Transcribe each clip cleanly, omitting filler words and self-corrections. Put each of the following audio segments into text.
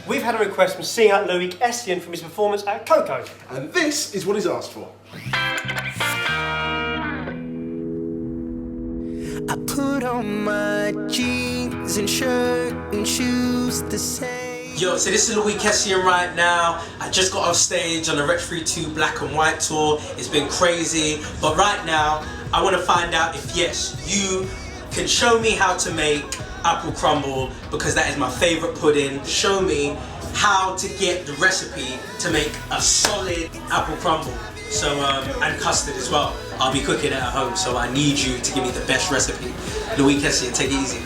We've had a request from singer Loick Essien from his performance at Coco. And this is what he's asked for. I put on my jeans and shirt and shoes the same. Yo, so this is Loick Essien right now. I just got off stage on the Ret 32 Black and White tour. It's been crazy, but right now I want to find out if yes, you can show me how to make apple crumble, because that is my favorite pudding. Show me how to get the recipe to make a solid apple crumble. So, and custard as well. I'll be cooking it at home, so I need you to give me the best recipe. Loick Essien, take it easy.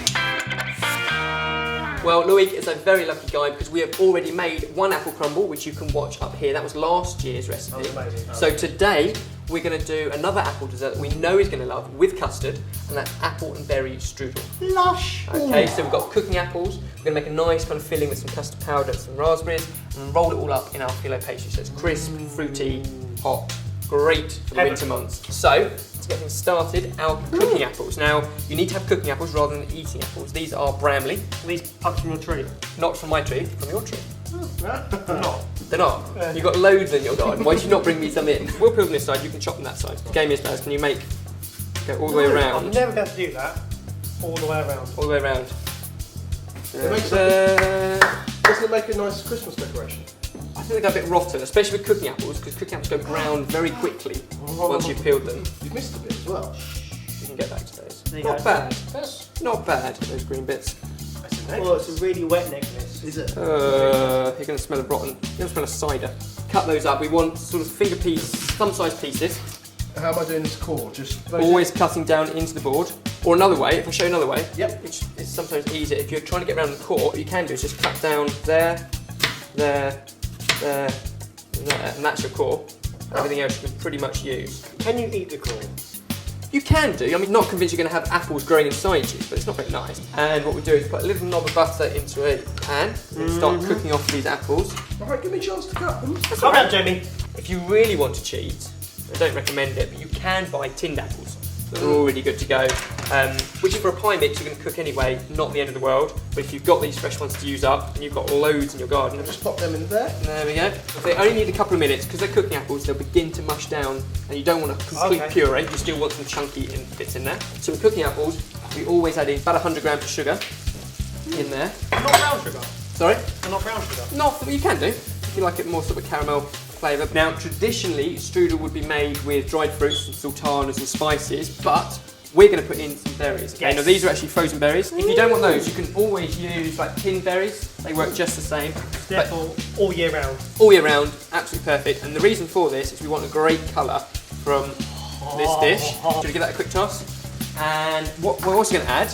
Well, Loick is a very lucky guy because we have already made one apple crumble, which you can watch up here. That was last year's recipe. That was amazing. So today, we're going to do another apple dessert that we know he's going to love with custard, and that's apple and berry strudel. Lush! Okay, so we've got cooking apples. We're going to make a nice kind of filling with some custard powder and some raspberries, and roll it all up in our phyllo pastry. So it's crisp, fruity, hot, great for the winter months. So, to get things started, our cooking apples. Now, you need to have cooking apples rather than eating apples. These are Bramley. These plucked from your tree. Not from my tree, from your tree. They're not. They're not. You've got loads in your garden. Why did you not bring me some in? We'll peel them this side, you can chop them that side. The game is, can you make, go all the way around? I'm never going to do that. All the way around. All the way around. Doesn't it make a nice Christmas decoration? I think they go a bit rotten, especially with cooking apples, because cooking apples go brown very quickly once you've peeled them. You've missed a bit as well. You can get back to those. There you Not go. bad. That's not bad, those green bits. Well, it's a really wet necklace. Is it? You're going to smell of rotten. You're going to smell of cider. Cut those up. We want sort of finger piece, thumb-sized pieces. How am I doing this core? Just Always cutting down into the board. Or another way, if I show you another way, Yep. which is sometimes easier, if you're trying to get around the core, what you can do is just cut down there, there, there, there, and that's your core. Everything else you can pretty much use. Can you eat the core? You can do. I mean, not convinced you're going to have apples growing inside you, but it's not very nice. And what we do is put a little knob of butter into a pan and start cooking off these apples. Alright, give me a chance to cut them. Calm down, Jamie. If you really want to cheat, I don't recommend it, but you can buy tinned apples that are already good to go. Which for a pie mix you're going to cook anyway, not the end of the world. But if you've got these fresh ones to use up and you've got loads in your garden, Just pop them in there. there we go. They only need a couple of minutes because they're cooking apples. They'll begin to mush down, and you don't want a complete puree. You still want some chunky bits in there. So with cooking apples, we always add in about 100 grams of sugar in there. Not brown sugar. Sorry? They're not brown sugar. Not, you can do if you like it more sort of caramel flavour. Now, traditionally, strudel would be made with dried fruits and sultanas and spices, but we're going to put in some berries. Okay, Yes. now these are actually frozen berries. If you don't want those, you can always use like tinned berries. They work just the same. Therefore, all year round. All year round, absolutely perfect. And the reason for this is we want a great colour from this dish. Should we give that a quick toss? And what we're also going to add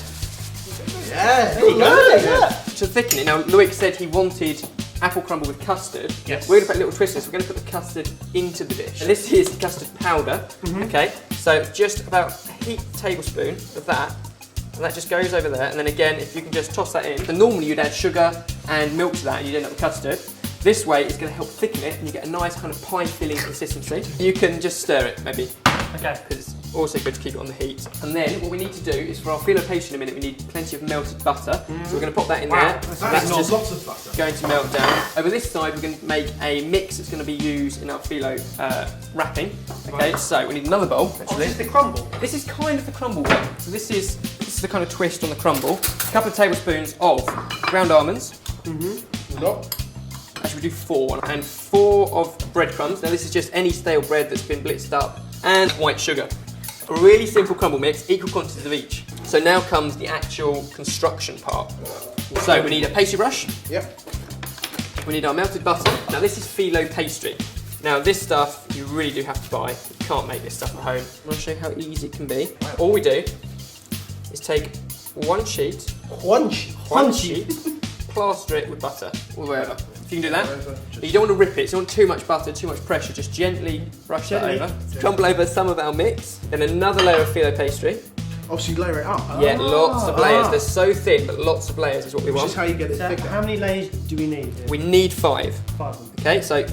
Yeah, There you go. to thicken it. Now, Loick said he wanted apple crumble with custard. Yes. We're going to put a little twist to this. We're going to put the custard into the dish. And this is custard powder, okay? So just about a heaped tablespoon of that, and that just goes over there. And then again, if you can just toss that in. So normally you'd add sugar and milk to that and you'd end up with custard. This way it's going to help thicken it and you get a nice kind of pie filling consistency. You can just stir it maybe, Okay. because it's also good to keep it on the heat. And then what we need to do is for our phyllo pastry in a minute, we need plenty of melted butter. So we're going to pop that in there. That's And That's just lots of butter. going to melt down. Over this side, we're going to make a mix that's going to be used in our phyllo wrapping. Okay, so we need another bowl. Oh, Actually, this is the crumble. this is kind of the crumble one. So this is the kind of twist on the crumble. A couple of tablespoons of ground almonds. Not. Actually, we do 4, and 4 of breadcrumbs. Now this is just any stale bread that's been blitzed up, and white sugar. A really simple crumble mix, equal quantities of each. So now comes the actual construction part. So we need a pastry brush. Yep. We need our melted butter. Now this is Phyllo Pastry. Now this stuff you really do have to buy. You can't make this stuff at home. I'm going to show you how easy it can be. All we do is take one sheet, plaster it with butter all the way over. If you can do that. But you don't want to rip it, so you don't want too much butter, too much pressure, just gently brush that over. Crumble over some of our mix, then another layer of Phyllo Pastry. Obviously, layer it up. Yeah, lots of layers. They're so thin, but lots of layers is what we Which want. is how you get it So thicker. how many layers do we need? We need 5. 5. Okay, so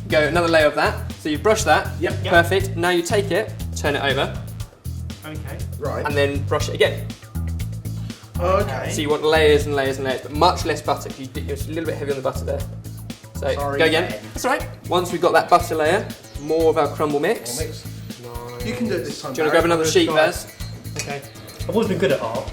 go another layer of that. So you brush that. Yep. Perfect. Now you take it, turn it over, Okay. Right. and then brush it again. Okay. So you want layers and layers and layers, but much less butter. You're a little bit heavy on the butter there. So Sorry, go again. Ben. That's all right. Once we've got that butter layer, more of our crumble mix. Mix. You can do it this time. Do you want to grab another sheet, Baz? Okay. I've always been good at art.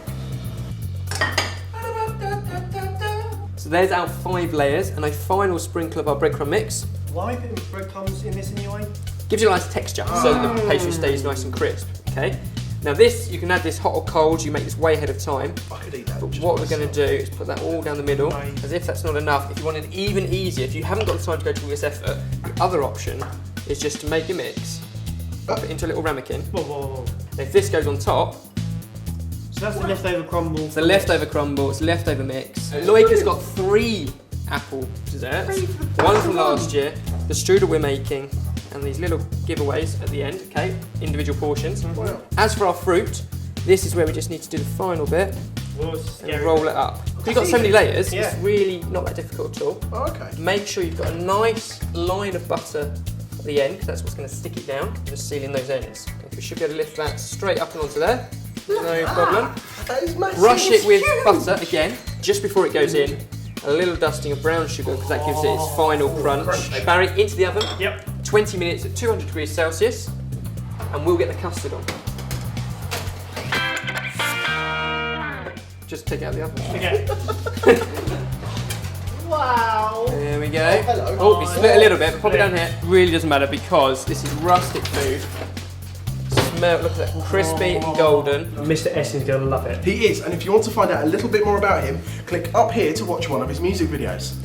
So there's our 5 layers and a final sprinkle of our breadcrumb mix. Why putting breadcrumbs in this anyway? Gives you a nice texture so that the pastry stays nice and crisp. Okay. Now this, you can add this hot or cold, you make this way ahead of time. I could eat that. But what we're going to do is put that all down the middle. As if that's not enough, if you want it even easier, if you haven't got the time to go to all this effort, the other option is just to make a mix, pop it into a little ramekin. Whoa. And if this goes on top, So that's the leftover crumble. it's the leftover crumble, it's the leftover mix. Loick has got 3 apple desserts, 1 from last year, the strudel we're making, and these little giveaways at the end, okay, individual portions. Wow. As for our fruit, this is where we just need to do the final bit and roll it up. Because you've got so many layers, it's really not that difficult at all. Oh, okay. Make sure you've got a nice line of butter at the end, because that's what's going to stick it down, just sealing those ends. We should be able to lift that straight up and onto there, no problem. That is massive. Brush it with butter again, just before it goes in. A little dusting of brown sugar, because that gives it its final crunch. So Barry, into the oven. Yep. 20 minutes at 200 degrees Celsius, and we'll get the custard on. Just take it out of the oven. Okay. Wow. There we go. hello. Oh, we split a little bit, but pop it down here. Really doesn't matter because this is rustic food. Smell, look at that, crispy and golden. Mr. Essien's gonna love it. He is, and if you want to find out a little bit more about him, click up here to watch one of his music videos.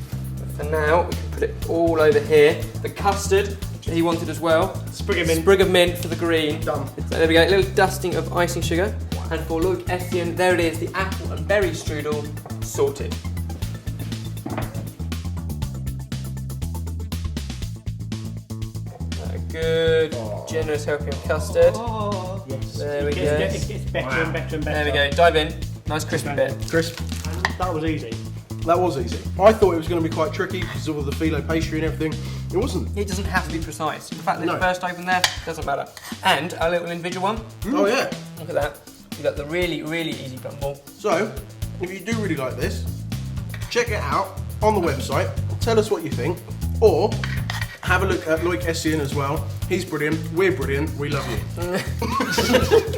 For now, we can put it all over here. The custard that he wanted as well. Sprig of mint. Sprig of mint for the green. Done. So there we go, a little dusting of icing sugar. And for Loick Essien, there it is, the apple and berry strudel sorted. A good, generous helping of custard. Oh, yes. There we go. It gets better and better and better. There we go, dive in. Nice crispy bit. Crisp. That was easy. That was easy. I thought it was going to be quite tricky because of all the phyllo pastry and everything. It wasn't. It doesn't have to be precise. In fact, the No. first open there doesn't matter. And our little individual one. Oh yeah. Look at that. You've got the really, really easy crumble. So, if you do really like this, check it out on the website. Tell us what you think, or have a look at Loick Essien as well. He's brilliant. We're brilliant. We love you.